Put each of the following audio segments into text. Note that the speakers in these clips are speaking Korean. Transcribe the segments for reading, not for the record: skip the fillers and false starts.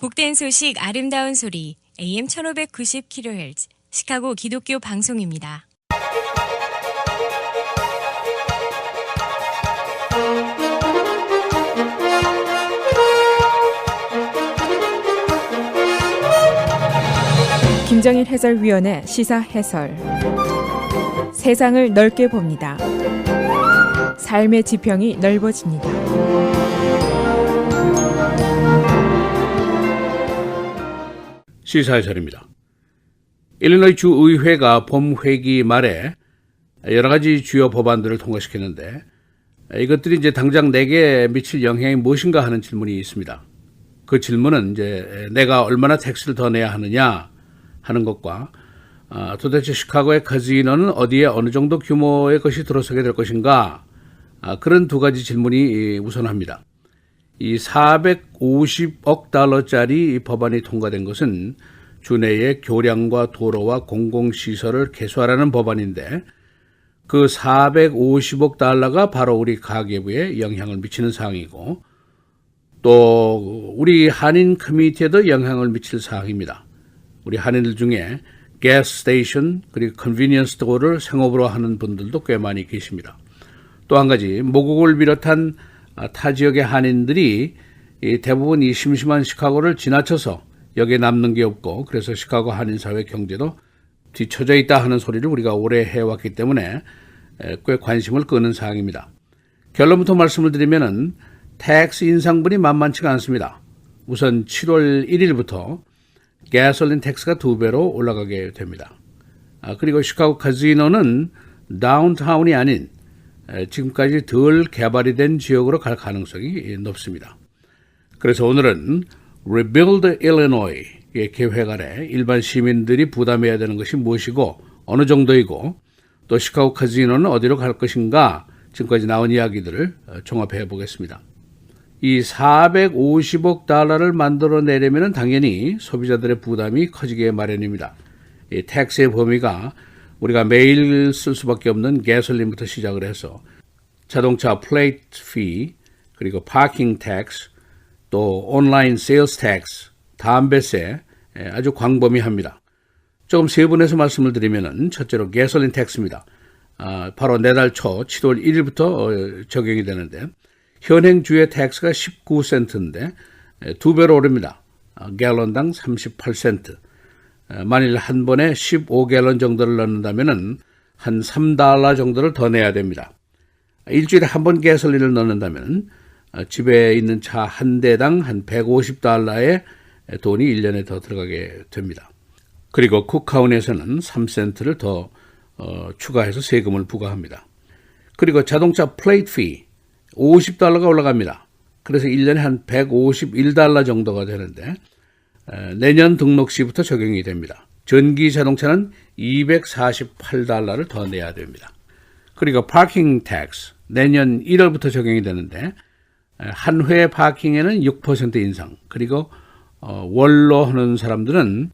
복된 소식 아름다운 소리 AM 1590kHz 시카고 기독교 방송입니다. 김정일 해설위원의 시사 해설. 세상을 넓게 봅니다. 삶의 지평이 넓어집니다. 시사해설입니다. 일리노이 주의회가 봄회기 말에 여러 가지 주요 법안들을 통과시켰는데 이것들이 이제 당장 내게 미칠 영향이 무엇인가 하는 질문이 있습니다. 그 질문은 이제 내가 얼마나 텍스를 더 내야 하느냐 하는 것과 도대체 시카고의 카지노는 어디에 어느 정도 규모의 것이 들어서게 될 것인가, 그런 두 가지 질문이 우선합니다. 이 450억 달러짜리 법안이 통과된 것은 주내의 교량과 도로와 공공시설을 개수하라는 법안인데, 그 450억 달러가 바로 우리 가계부에 영향을 미치는 사항이고, 또 우리 한인 커뮤니티에도 영향을 미칠 사항입니다. 우리 한인들 중에 가스 스테이션 그리고 컨비니언스 스토어를 생업으로 하는 분들도 꽤 많이 계십니다. 또 한 가지, 모국을 비롯한 타 지역의 한인들이 대부분 이 심심한 시카고를 지나쳐서 여기에 남는 게 없고, 그래서 시카고 한인사회 경제도 뒤처져 있다 하는 소리를 우리가 오래 해왔기 때문에 꽤 관심을 끄는 사항입니다. 결론부터 말씀을 드리면은 텍스 인상분이 만만치가 않습니다. 우선 7월 1일부터 가솔린 텍스가 2배로 올라가게 됩니다. 그리고 시카고 카지노는 다운타운이 아닌 지금까지 덜 개발이 된 지역으로 갈 가능성이 높습니다. 그래서 오늘은 Rebuild Illinois의 계획 아래 일반 시민들이 부담해야 되는 것이 무엇이고 어느 정도이고, 또 시카고 카지노는 어디로 갈 것인가, 지금까지 나온 이야기들을 종합해 보겠습니다. 이 450억 달러를 만들어내려면 당연히 소비자들의 부담이 커지게 마련입니다. 이 텍스의 범위가 우리가 매일 쓸 수밖에 없는 가솔린부터 시작을 해서 자동차 플레이트 피, 그리고 파킹 텍스, 또 온라인 세일스 텍스, 담배세, 아주 광범위합니다. 조금 세분해서 말씀을 드리면은 첫째로 가솔린 텍스입니다. 바로 내달 초 7월 1일부터 적용이 되는데, 현행 주의 텍스가 19센트인데 2배로 오릅니다. 갤런당 38센트. 만일 한 번에 15갤런 정도를 넣는다면 한 3달러 정도를 더 내야 됩니다. 일주일에 한 번 가솔린을 넣는다면 집에 있는 차 한 대당 한 150달러의 돈이 1년에 더 들어가게 됩니다. 그리고 쿡카운에서는 3센트를 더 추가해서 세금을 부과합니다. 그리고 자동차 플레이트 피 50달러가 올라갑니다. 그래서 1년에 한 151달러 정도가 되는데 내년 등록 시부터 적용이 됩니다. 전기 자동차는 248달러를 더 내야 됩니다. 그리고 파킹 텍스 내년 1월부터 적용이 되는데 한 회 파킹에는 6% 인상, 그리고 월로 하는 사람들은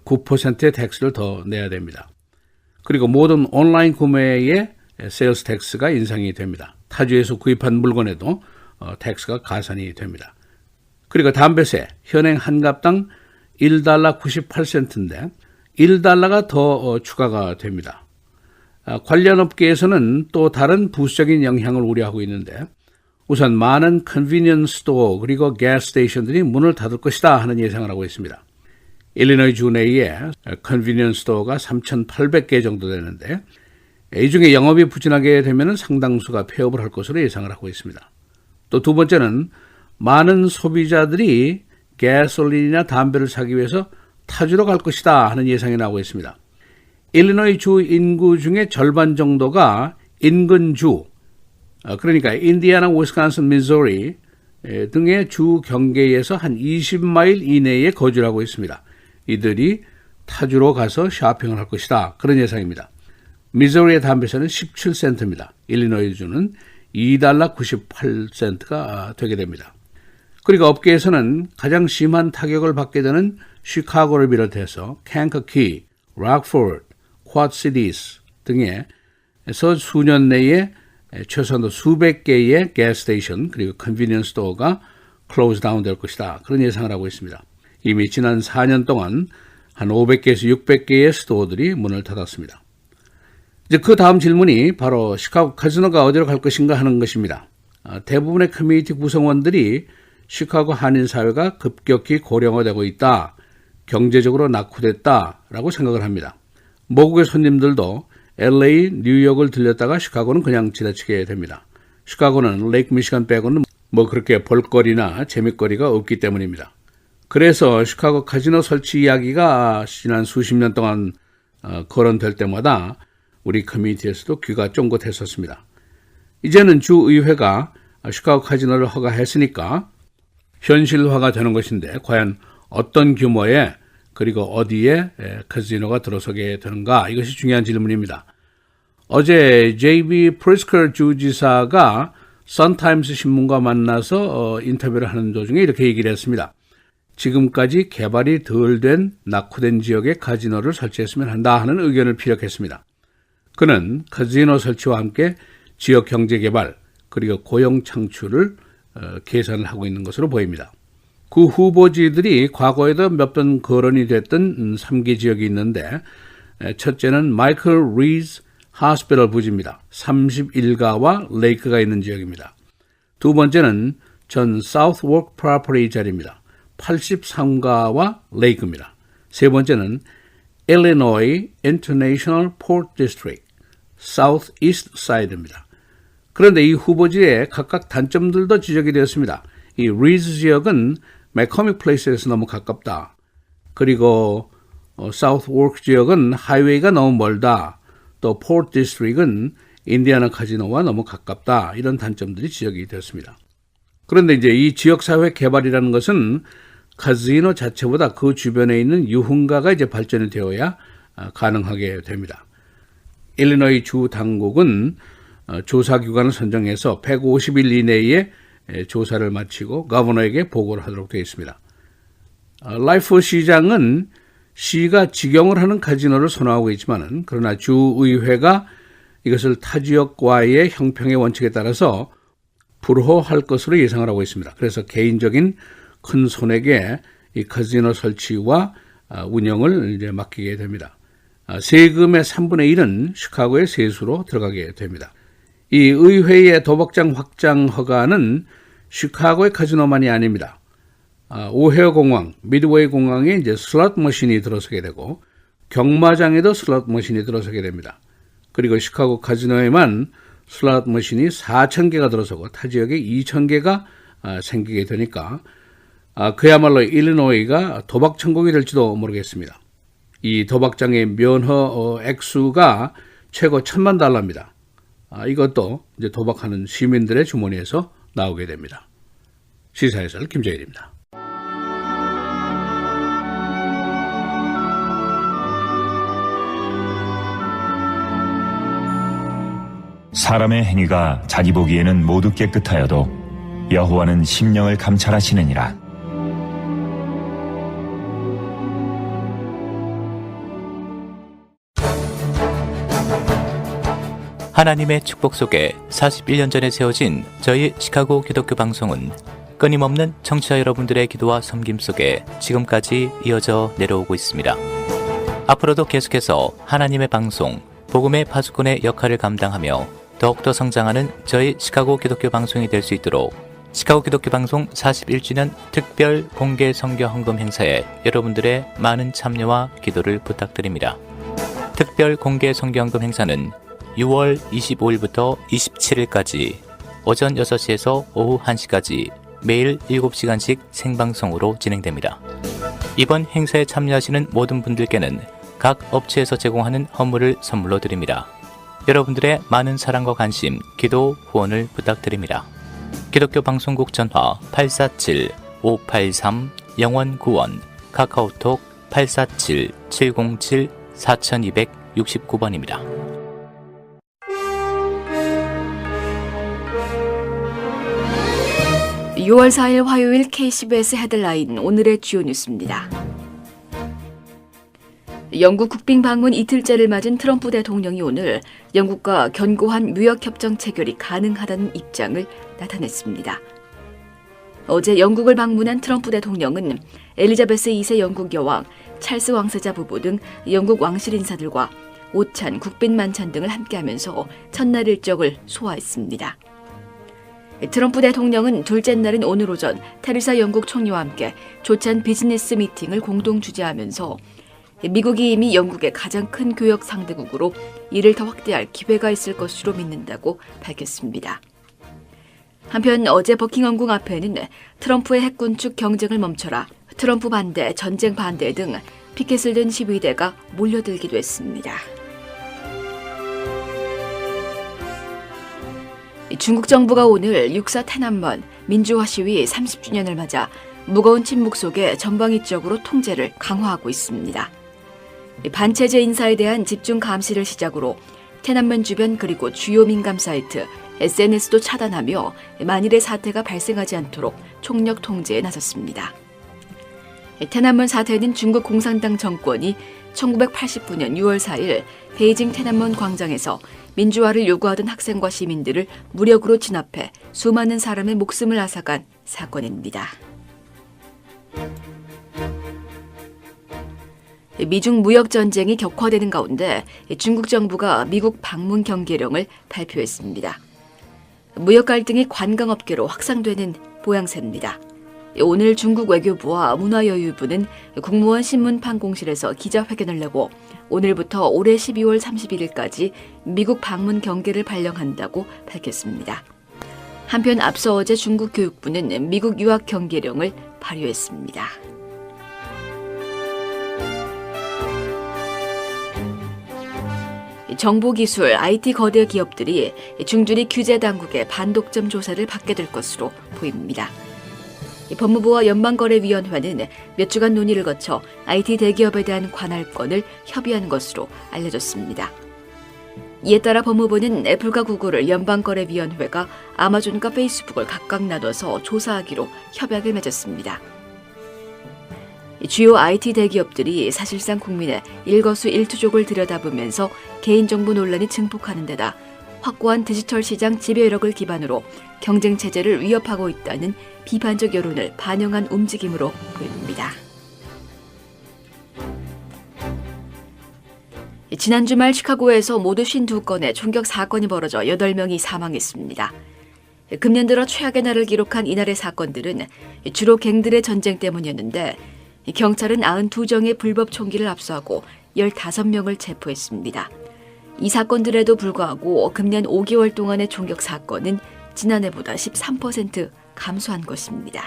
9%의 텍스를 더 내야 됩니다. 그리고 모든 온라인 구매에 세일스 텍스가 인상이 됩니다. 타주에서 구입한 물건에도 텍스가 가산이 됩니다. 그리고 담배세, 현행 한 갑당 1달러 98센트인데 1달러가 더 추가가 됩니다. 관련 업계에서는 또 다른 부수적인 영향을 우려하고 있는데, 우선 많은 컨비니언스 스토어 그리고 가스 스테이션들이 문을 닫을 것이다 하는 예상을 하고 있습니다. 일리노이 주 내에 컨비니언스 스토어가 3,800개 정도 되는데, 이 중에 영업이 부진하게 되면 상당수가 폐업을 할 것으로 예상을 하고 있습니다. 또 두 번째는 많은 소비자들이 가솔린이나 담배를 사기 위해서 타주로 갈 것이다 하는 예상이 나오고 있습니다. 일리노이 주 인구 중에 절반 정도가 인근 주, 그러니까 인디애나, 위스콘신, 미주리 등의 주 경계에서 한 20마일 이내에 거주를 하고 있습니다. 이들이 타주로 가서 쇼핑을 할 것이다, 그런 예상입니다. 미주리의 담배세는 17센트입니다. 일리노이주는 2달러 98센트가 되게 됩니다. 그리고 업계에서는 가장 심한 타격을 받게 되는 시카고를 비롯해서 캔커키, 락포드, 쿼드시티스 등에서 수년 내에 최소한도 수백 개의 가스 스테이션 그리고 컨비니언스 스토어가 클로즈 다운 될 것이다, 그런 예상을 하고 있습니다. 이미 지난 4년 동안 한 500개에서 600개의 스토어들이 문을 닫았습니다. 이제 그 다음 질문이 바로 시카고 카지노가 어디로 갈 것인가 하는 것입니다. 대부분의 커뮤니티 구성원들이 시카고 한인 사회가 급격히 고령화되고 있다, 경제적으로 낙후됐다라고 생각을 합니다. 모국의 손님들도 LA, 뉴욕을 들렸다가 시카고는 그냥 지나치게 됩니다. 시카고는 레이크 미시간 빼고는 뭐 그렇게 볼거리나 재밌거리가 없기 때문입니다. 그래서 시카고 카지노 설치 이야기가 지난 수십 년 동안 거론될 때마다 우리 커뮤니티에서도 귀가 쫑긋했었습니다. 이제는 주의회가 시카고 카지노를 허가했으니까 현실화가 되는 것인데 과연 어떤 규모의 그리고 어디에 카지노가 들어서게 되는가, 이것이 중요한 질문입니다. 어제 J.B. 프리스컬 주지사가 선타임스 신문과 만나서 인터뷰를 하는 도중에 이렇게 얘기를 했습니다. 지금까지 개발이 덜 된 낙후된 지역에 카지노를 설치했으면 한다 하는 의견을 피력했습니다. 그는 카지노 설치와 함께 지역 경제 개발 그리고 고용 창출을 계산을 하고 있는 것으로 보입니다. 그 후보지들이 과거에도 몇 번 거론이 됐던 3개 지역이 있는데, 첫째는 마이클 리즈 하스피털 부지입니다. 31가와 레이크가 있는 지역입니다. 두 번째는 전 사우스워크 프로퍼티 자리입니다. 83가와 레이크입니다. 세 번째는 Illinois International Port District, South East Side입니다. 그런데 이 후보지에 각각 단점들도 지적이 되었습니다. 이 리즈 지역은 맥커믹 플레이스에서 너무 가깝다. 그리고 사우스워크 지역은 하이웨이가 너무 멀다. 또 포트 디스트릭은 인디애나 카지노와 너무 가깝다. 이런 단점들이 지적이 되었습니다. 그런데 이제 이 지역사회 개발이라는 것은 카지노 자체보다 그 주변에 있는 유흥가가 이제 발전이 되어야 가능하게 됩니다. 일리노이 주 당국은 조사기관을 선정해서 150일 이내에 조사를 마치고 거버너에게 보고를 하도록 되어 있습니다. 라이프 시장은 시가 직영을 하는 카지노를 선호하고 있지만, 그러나 주의회가 이것을 타 지역과의 형평의 원칙에 따라서 불허할 것으로 예상을 하고 있습니다. 그래서 개인적인 큰 손에게 이 카지노 설치와 운영을 이제 맡기게 됩니다. 세금의 3분의 1은 시카고의 세수로 들어가게 됩니다. 이 의회의 도박장 확장 허가는 시카고의 카지노만이 아닙니다. 오헤어 공항, 미드웨이 공항에 이제 슬롯 머신이 들어서게 되고, 경마장에도 슬롯 머신이 들어서게 됩니다. 그리고 시카고 카지노에만 슬롯 머신이 4,000개가 들어서고 타 지역에 2,000개가 생기게 되니까 그야말로 일리노이가 도박 천국이 될지도 모르겠습니다. 이 도박장의 면허 액수가 최고 $10,000입니다. 이것도 이제 도박하는 시민들의 주머니에서 나오게 됩니다. 시사해설 김재일입니다. 사람의 행위가 자기 보기에는 모두 깨끗하여도 여호와는 심령을 감찰하시느니라. 하나님의 축복 속에 41년 전에 세워진 저희 시카고 기독교 방송은 끊임없는 청취자 여러분들의 기도와 섬김 속에 지금까지 이어져 내려오고 있습니다. 앞으로도 계속해서 하나님의 방송, 복음의 파수꾼의 역할을 감당하며 더욱더 성장하는 저희 시카고 기독교 방송이 될 수 있도록 시카고 기독교 방송 41주년 특별 공개 성교 헌금 행사에 여러분들의 많은 참여와 기도를 부탁드립니다. 특별 공개 성교 헌금 행사는 6월 25일부터 27일까지 오전 6시에서 오후 1시까지 매일 7시간씩 생방송으로 진행됩니다. 이번 행사에 참여하시는 모든 분들께는 각 업체에서 제공하는 헌물을 선물로 드립니다. 여러분들의 많은 사랑과 관심, 기도, 후원을 부탁드립니다. 기독교 방송국 전화 847-583-0191, 카카오톡 847-707-4269번입니다. 6월 4일 화요일 KCBS 헤드라인 오늘의 주요 뉴스입니다. 영국 국빈 방문 이틀째를 맞은 트럼프 대통령이 오늘 영국과 견고한 무역협정 체결이 가능하다는 입장을 나타냈습니다. 어제 영국을 방문한 트럼프 대통령은 엘리자베스 2세 영국 여왕, 찰스 왕세자 부부 등 영국 왕실 인사들과 오찬, 국빈 만찬 등을 함께하면서 첫날 일정을 소화했습니다. 트럼프 대통령은 둘째 날인 오늘 오전 테리사 영국 총리와 함께 조찬 비즈니스 미팅을 공동 주재하면서 미국이 이미 영국의 가장 큰 교역 상대국으로 이를 더 확대할 기회가 있을 것으로 믿는다고 밝혔습니다. 한편 어제 버킹엄궁 앞에는 트럼프의 핵군축 경쟁을 멈춰라, 트럼프 반대, 전쟁 반대 등 피켓을 든 시위대가 몰려들기도 했습니다. 중국 정부가 오늘 6.4 天安문 민주화 시위 30주년을 맞아 무거운 침묵 속에 전방위적으로 통제를 강화하고 있습니다. 반체제 인사에 대한 집중 감시를 시작으로天安문 주변 그리고 주요 민감 사이트, SNS도 차단하며 만일의 사태가 발생하지 않도록 총력 통제에 나섰습니다.天安문 사태는 중국 공산당 정권이 1989년 6월 4일 베이징天安문 광장에서 민주화를 요구하던 학생과 시민들을 무력으로 진압해 수많은 사람의 목숨을 앗아간 사건입니다. 미중 무역 전쟁이 격화되는 가운데 중국 정부가 미국 방문 경계령을 발표했습니다. 무역 갈등이 관광업계로 확산되는 모양새입니다. 오늘 중국 외교부와 문화여유부는 국무원 신문판 공실에서 기자회견을 내고 오늘부터 올해 12월 31일까지 미국 방문 경계를 발령한다고 밝혔습니다. 한편 앞서 어제 중국 교육부는 미국 유학 경계령을 발효했습니다. 정보기술, IT 거대 기업들이 중준이 규제 당국의 반독점 조사를 받게 될 것으로 보입니다. 법무부와 연방거래위원회는 몇 주간 논의를 거쳐 IT 대기업에 대한 관할권을 협의한 것으로 알려졌습니다. 이에 따라 법무부는 애플과 구글을 연방거래위원회가 아마존과 페이스북을 각각 나눠서 조사하기로 협약을 맺었습니다. 주요 IT 대기업들이 사실상 국민의 일거수일투족을 들여다보면서 개인정보 논란이 증폭하는 데다 확고한 디지털 시장 지배력을 기반으로 경쟁체제를 위협하고 있다는 비판적 여론을 반영한 움직임으로 보입니다. 지난 주말 시카고에서 모두 52건의 총격 사건이 벌어져 8명이 사망했습니다. 금년 들어 최악의 날을 기록한 이날의 사건들은 주로 갱들의 전쟁 때문이었는데 경찰은 92정의 불법 총기를 압수하고 15명을 체포했습니다. 이 사건들에도 불구하고 금년 5개월 동안의 총격 사건은 지난해보다 13% 감소한 것입니다.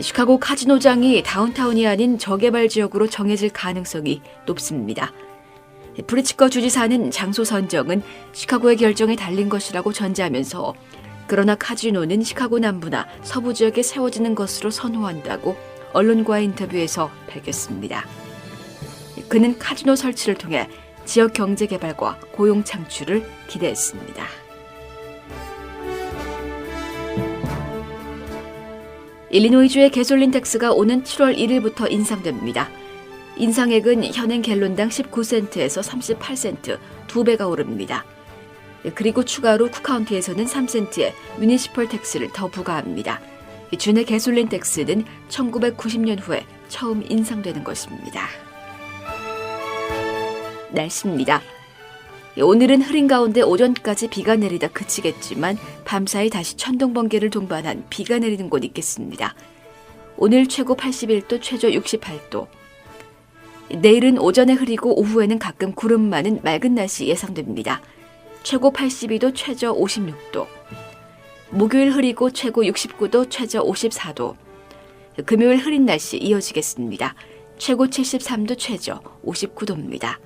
시카고 카지노장이 다운타운이 아닌 저개발 지역으로 정해질 가능성이 높습니다. 프리츠커 주지사는 장소 선정은 시카고의 결정에 달린 것이라고 전제하면서 그러나 카지노는 시카고 남부나 서부 지역에 세워지는 것으로 선호한다고 언론과의 인터뷰에서 밝혔습니다. 그는 카지노 설치를 통해 지역 경제 개발과 고용 창출을 기대했습니다. 일리노이주의 개솔린 텍스가 오는 7월 1일부터 인상됩니다. 인상액은 현행 갤론당 19센트에서 38센트, 2배가 오릅니다. 그리고 추가로 쿡카운티에서는 3센트의 뮤니시펄 텍스를 더 부과합니다. 준의 개솔린 텍스는 1990년 후에 처음 인상되는 것입니다. 날씨입니다. 오늘은 흐린 가운데 오전까지 비가 내리다 그치겠지만 밤사이 다시 천둥 번개를 동반한 비가 내리는 곳 있겠습니다. 오늘 최고 81도, 최저 68도. 내일은 오전에 흐리고 오후에는 가끔 구름 많은 맑은 날씨 예상됩니다. 최고 82도, 최저 56도. 목요일 흐리고 최고 69도, 최저 54도. 금요일 흐린 날씨 이어지겠습니다. 최고 73도, 최저 59도입니다.